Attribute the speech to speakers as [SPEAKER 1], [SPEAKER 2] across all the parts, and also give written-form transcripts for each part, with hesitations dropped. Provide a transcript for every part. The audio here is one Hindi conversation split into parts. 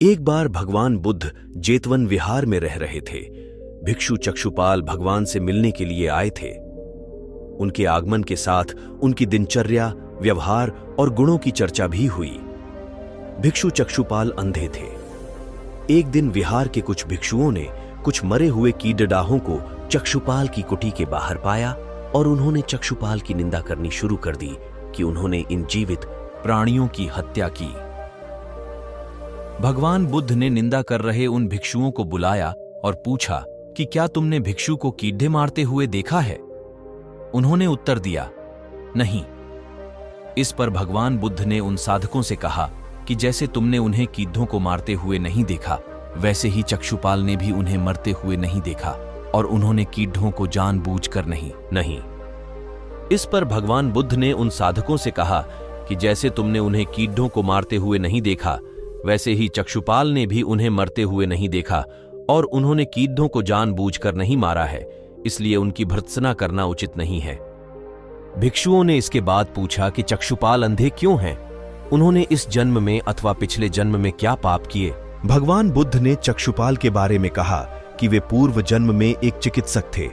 [SPEAKER 1] एक बार भगवान बुद्ध जेतवन विहार में रह रहे थे। भिक्षु चक्षुपाल भगवान से मिलने के लिए आए थे। उनके आगमन के साथ उनकी दिनचर्या, व्यवहार और गुणों की चर्चा भी हुई। भिक्षु चक्षुपाल अंधे थे। एक दिन विहार के कुछ भिक्षुओं ने कुछ मरे हुए कीड़डाहों को चक्षुपाल की कुटी के बाहर पाया और उन्होंने चक्षुपाल की निंदा करनी शुरू कर दी कि उन्होंने इन जीवित प्राणियों की हत्या की। भगवान बुद्ध ने निंदा कर रहे उन भिक्षुओं को बुलाया और पूछा कि क्या तुमने भिक्षु को कीड़े मारते हुए देखा है? उन्होंने उत्तर दिया, नहीं। इस पर भगवान बुद्ध ने उन साधकों से कहा कि जैसे तुमने उन्हें कीड़ों को मारते हुए नहीं देखा, वैसे ही चक्षुपाल ने भी उन्हें मरते हुए नहीं देखा और उन्होंने कीड़ों को जानबूझकर नहीं। इस पर भगवान बुद्ध ने उन साधकों से कहा कि जैसे तुमने उन्हें कीड़ों को मारते हुए नहीं देखा, वैसे ही चक्षुपाल ने भी उन्हें मरते हुए नहीं देखा और उन्होंने कीड़ों को जानबूझकर नहीं मारा है, इसलिए उनकी भर्त्सना करना उचित नहीं है। भिक्षुओं ने इसके बाद पूछा कि चक्षुपाल अंधे क्यों हैं? उन्होंने इस जन्म में अथवा पिछले जन्म में क्या पाप किए?
[SPEAKER 2] भगवान बुद्ध ने चक्षुपाल के बारे में कहा कि वे पूर्व जन्म में एक चिकित्सक थे।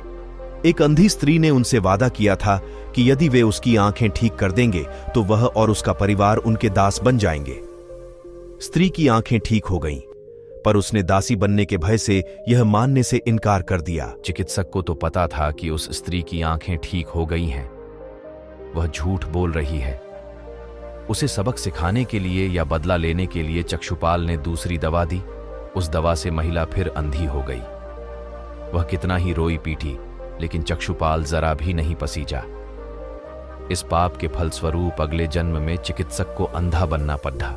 [SPEAKER 2] एक अंधी स्त्री ने उनसे वादा किया था कि यदि वे उसकी आंखें ठीक कर देंगे तो वह और उसका परिवार उनके दास बन जाएंगे। स्त्री की आंखें ठीक हो गईं, पर उसने दासी बनने के भय से यह मानने से इनकार कर दिया।
[SPEAKER 3] चिकित्सक को तो पता था कि उस स्त्री की आंखें ठीक हो गई हैं। वह झूठ बोल रही है। उसे सबक सिखाने के लिए या बदला लेने के लिए चक्षुपाल ने दूसरी दवा दी। उस दवा से महिला फिर अंधी हो गई। वह कितना ही रोई पीटी, लेकिन चक्षुपाल जरा भी नहीं पसीजा। इस पाप के फलस्वरूप अगले जन्म में चिकित्सक को अंधा बनना पड़ा।